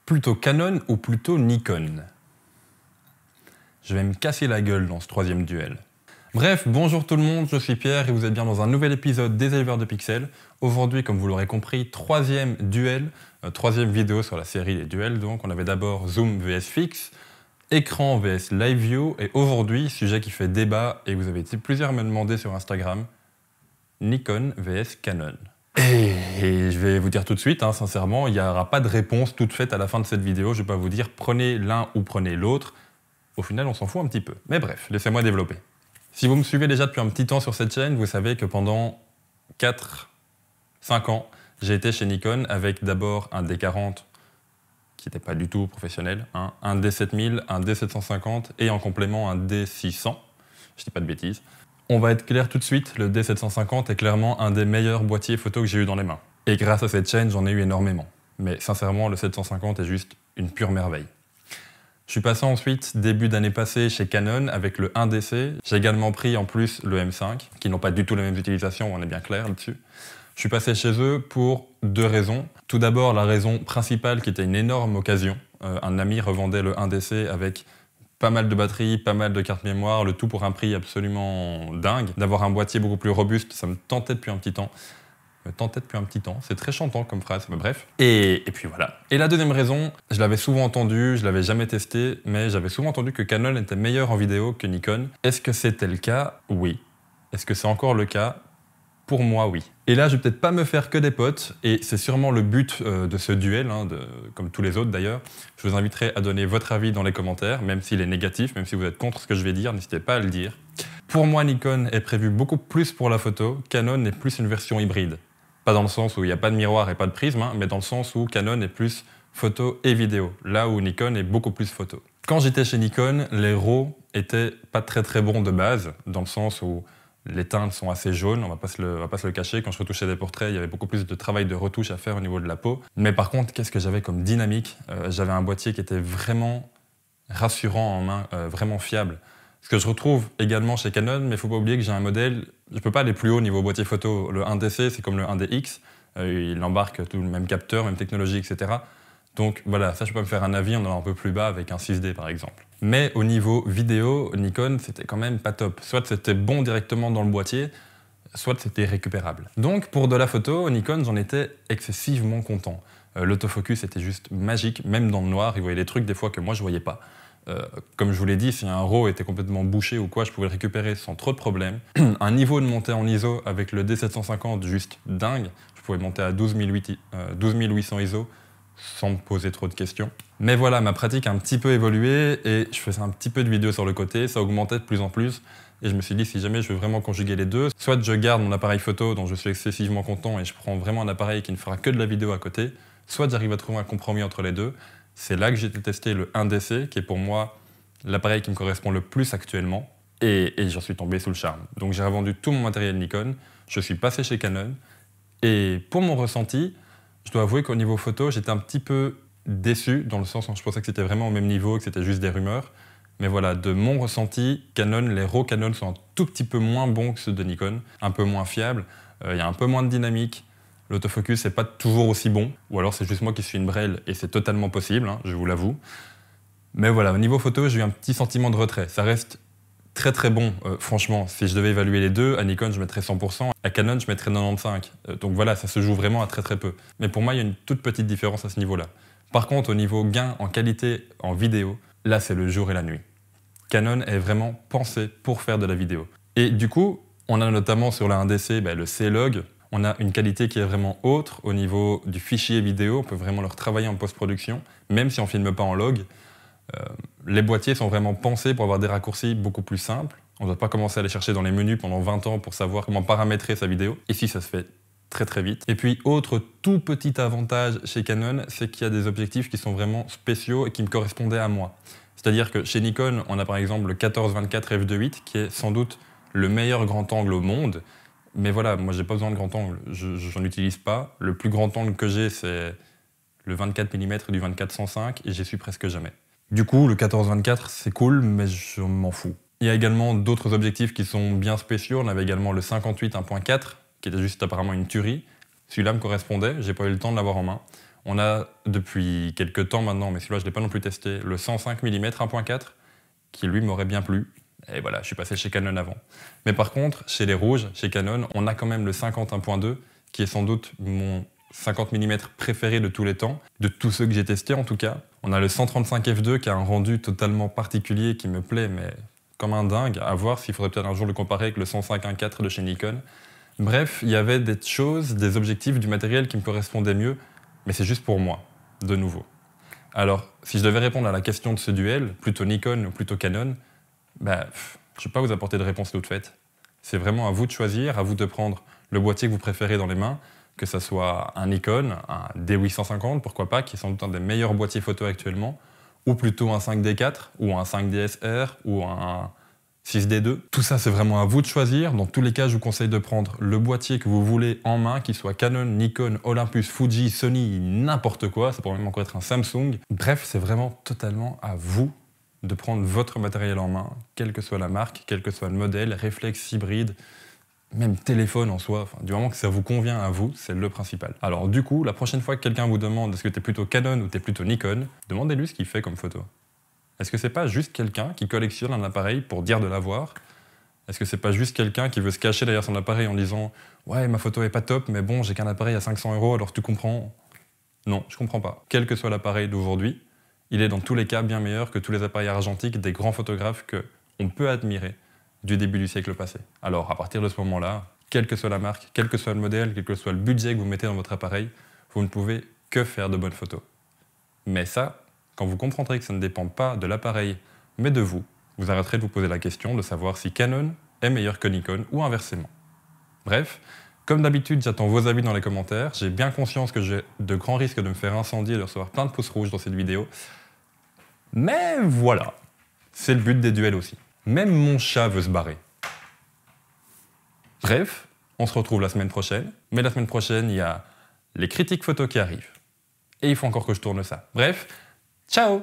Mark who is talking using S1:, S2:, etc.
S1: Plutôt Canon ou plutôt Nikon? Je vais me casser la gueule dans ce troisième duel. Bref, bonjour tout le monde, je suis Pierre et vous êtes bien dans un nouvel épisode des éleveurs de pixels. Aujourd'hui, comme vous l'aurez compris, troisième duel, troisième vidéo sur la série des duels. Donc on avait d'abord zoom vs fixe, écran vs live view, et aujourd'hui, sujet qui fait débat et vous avez été plusieurs à me demander sur Instagram, Nikon vs Canon. Et je vais vous dire tout de suite, sincèrement, il n'y aura pas de réponse toute faite à la fin de cette vidéo. Je ne vais pas vous dire prenez l'un ou prenez l'autre. Au final, on s'en fout un petit peu. Mais bref, laissez-moi développer. Si vous me suivez déjà depuis un petit temps sur cette chaîne, vous savez que pendant 4-5 ans, j'ai été chez Nikon avec d'abord un D40 qui n'était pas du tout professionnel, un D7000, un D750 et en complément un D600. Je dis pas de bêtises. On va être clair tout de suite, le D750 est clairement un des meilleurs boîtiers photo que j'ai eu dans les mains. Et grâce à cette chaîne, j'en ai eu énormément. Mais sincèrement, le 750 est juste une pure merveille. Je suis passé ensuite, début d'année passée, chez Canon avec le 1DC. J'ai également pris en plus le M5, qui n'ont pas du tout les mêmes utilisations, on est bien clair là-dessus. Je suis passé chez eux pour deux raisons. Tout d'abord, la raison principale qui était une énorme occasion. Un ami revendait le 1DC avec pas mal de batteries, pas mal de cartes mémoire, le tout pour un prix absolument dingue. D'avoir un boîtier beaucoup plus robuste, ça me tentait depuis un petit temps. C'est très chantant comme phrase, mais bref. Et puis voilà. Et la deuxième raison, je l'avais souvent entendu, je l'avais jamais testé, mais j'avais souvent entendu que Canon était meilleur en vidéo que Nikon. Est-ce que c'était le cas? Oui. Est-ce que c'est encore le cas? Pour moi, oui. Et là, je vais peut-être pas me faire que des potes, et c'est sûrement le but de ce duel, comme tous les autres d'ailleurs. Je vous inviterai à donner votre avis dans les commentaires, même s'il est négatif, même si vous êtes contre ce que je vais dire, n'hésitez pas à le dire. Pour moi, Nikon est prévu beaucoup plus pour la photo, Canon est plus une version hybride. Pas dans le sens où il n'y a pas de miroir et pas de prisme, mais dans le sens où Canon est plus photo et vidéo, là où Nikon est beaucoup plus photo. Quand j'étais chez Nikon, les RAW étaient pas très bons de base, dans le sens où les teintes sont assez jaunes, on va pas se le cacher. Quand je retouchais des portraits, il y avait beaucoup plus de travail de retouche à faire au niveau de la peau. Mais par contre, qu'est-ce que j'avais comme dynamique? J'avais un boîtier qui était vraiment rassurant en main, vraiment fiable. Ce que je retrouve également chez Canon, mais il ne faut pas oublier que j'ai un modèle, je ne peux pas aller plus haut niveau boîtier photo. Le 1DC, c'est comme le 1DX, il embarque tout le même capteur, même technologie, etc. Donc voilà, ça je peux me faire un avis en allant un peu plus bas avec un 6D par exemple. Mais au niveau vidéo, Nikon, c'était quand même pas top. Soit c'était bon directement dans le boîtier, soit c'était récupérable. Donc pour de la photo, Nikon, j'en étais excessivement content. L'autofocus était juste magique, même dans le noir, il voyait des trucs des fois que moi je voyais pas. Comme je vous l'ai dit, si un RAW était complètement bouché ou quoi, je pouvais le récupérer sans trop de problèmes. Un niveau de montée en ISO avec le D750 juste dingue. Je pouvais monter à 12800 ISO sans me poser trop de questions. Mais voilà, ma pratique a un petit peu évolué et je faisais un petit peu de vidéos sur le côté, ça augmentait de plus en plus. Et je me suis dit, si jamais je veux vraiment conjuguer les deux, soit je garde mon appareil photo dont je suis excessivement content et je prends vraiment un appareil qui ne fera que de la vidéo à côté, soit j'arrive à trouver un compromis entre les deux. C'est là que j'ai testé le 1DC, qui est pour moi l'appareil qui me correspond le plus actuellement, et j'en suis tombé sous le charme. Donc j'ai revendu tout mon matériel Nikon, je suis passé chez Canon, et pour mon ressenti, je dois avouer qu'au niveau photo, j'étais un petit peu déçu, dans le sens où je pensais que c'était vraiment au même niveau, que c'était juste des rumeurs. Mais voilà, de mon ressenti, Canon, les RAW Canon sont un tout petit peu moins bons que ceux de Nikon, un peu moins fiables, il y a un peu moins de dynamique. L'autofocus n'est pas toujours aussi bon, ou alors c'est juste moi qui suis une brêle, et c'est totalement possible, je vous l'avoue. Mais voilà, au niveau photo, j'ai eu un petit sentiment de retrait. Ça reste très bon, franchement. Si je devais évaluer les deux, à Nikon, je mettrais 100%, à Canon, je mettrais 95%. Donc voilà, ça se joue vraiment à très peu. Mais pour moi, il y a une toute petite différence à ce niveau-là. Par contre, au niveau gain en qualité en vidéo, là, c'est le jour et la nuit. Canon est vraiment pensé pour faire de la vidéo. Et du coup, on a notamment sur la 1DC le C-Log. On a une qualité qui est vraiment haute au niveau du fichier vidéo. On peut vraiment le retravailler en post-production, même si on ne filme pas en log. Les boîtiers sont vraiment pensés pour avoir des raccourcis beaucoup plus simples. On ne doit pas commencer à aller chercher dans les menus pendant 20 ans pour savoir comment paramétrer sa vidéo. Ici, ça se fait très vite. Et puis, autre tout petit avantage chez Canon, c'est qu'il y a des objectifs qui sont vraiment spéciaux et qui me correspondaient à moi. C'est-à-dire que chez Nikon, on a par exemple le 14-24 f2.8 qui est sans doute le meilleur grand angle au monde. Mais voilà, moi j'ai pas besoin de grand angle, j'en utilise pas. Le plus grand angle que j'ai, c'est le 24 mm du 24-105 et j'y suis presque jamais. Du coup, le 14-24, c'est cool, mais je m'en fous. Il y a également d'autres objectifs qui sont bien spéciaux. On avait également le 58 1.4, qui était juste apparemment une tuerie. Celui-là me correspondait, j'ai pas eu le temps de l'avoir en main. On a depuis quelques temps maintenant, mais celui-là je ne l'ai pas non plus testé, le 105 mm 1.4 qui lui m'aurait bien plu. Et voilà, je suis passé chez Canon avant. Mais par contre, chez les rouges, chez Canon, on a quand même le 50 1.2 qui est sans doute mon 50 mm préféré de tous les temps, de tous ceux que j'ai testés en tout cas. On a le 135 f2 qui a un rendu totalement particulier qui me plaît, mais comme un dingue, à voir s'il faudrait peut-être un jour le comparer avec le 105 1.4 de chez Nikon. Bref, il y avait des choses, des objectifs, du matériel qui me correspondaient mieux, mais c'est juste pour moi, de nouveau. Alors, si je devais répondre à la question de ce duel, plutôt Nikon ou plutôt Canon, je ne vais pas vous apporter de réponse toute faite. C'est vraiment à vous de choisir, à vous de prendre le boîtier que vous préférez dans les mains, que ce soit un Nikon, un D850, pourquoi pas, qui est sans doute un des meilleurs boîtiers photo actuellement, ou plutôt un 5D4, ou un 5DSR, ou un 6D2. Tout ça, c'est vraiment à vous de choisir. Dans tous les cas, je vous conseille de prendre le boîtier que vous voulez en main, qu'il soit Canon, Nikon, Olympus, Fuji, Sony, n'importe quoi. Ça pourrait même encore être un Samsung. Bref, c'est vraiment totalement à vous de prendre votre matériel en main, quelle que soit la marque, quel que soit le modèle, réflexe, hybride, même téléphone en soi. Du moment que ça vous convient à vous, c'est le principal. Alors du coup, la prochaine fois que quelqu'un vous demande est-ce que t'es plutôt Canon ou t'es plutôt Nikon, demandez-lui ce qu'il fait comme photo. Est-ce que c'est pas juste quelqu'un qui collectionne un appareil pour dire de l'avoir? Est-ce que c'est pas juste quelqu'un qui veut se cacher derrière son appareil en disant « Ouais, ma photo est pas top, mais bon, j'ai qu'un appareil à 500 €, alors tu comprends ?» Non, je comprends pas. Quel que soit l'appareil d'aujourd'hui, il est dans tous les cas bien meilleur que tous les appareils argentiques des grands photographes qu'on peut admirer du début du siècle passé. Alors, à partir de ce moment-là, quelle que soit la marque, quel que soit le modèle, quel que soit le budget que vous mettez dans votre appareil, vous ne pouvez que faire de bonnes photos. Mais ça, quand vous comprendrez que ça ne dépend pas de l'appareil, mais de vous, vous arrêterez de vous poser la question de savoir si Canon est meilleur que Nikon ou inversement. Bref, comme d'habitude, j'attends vos avis dans les commentaires. J'ai bien conscience que j'ai de grands risques de me faire incendier et de recevoir plein de pouces rouges dans cette vidéo. Mais voilà, c'est le but des duels aussi. Même mon chat veut se barrer. Bref, on se retrouve la semaine prochaine. Mais la semaine prochaine, il y a les critiques photos qui arrivent. Et il faut encore que je tourne ça. Bref, ciao!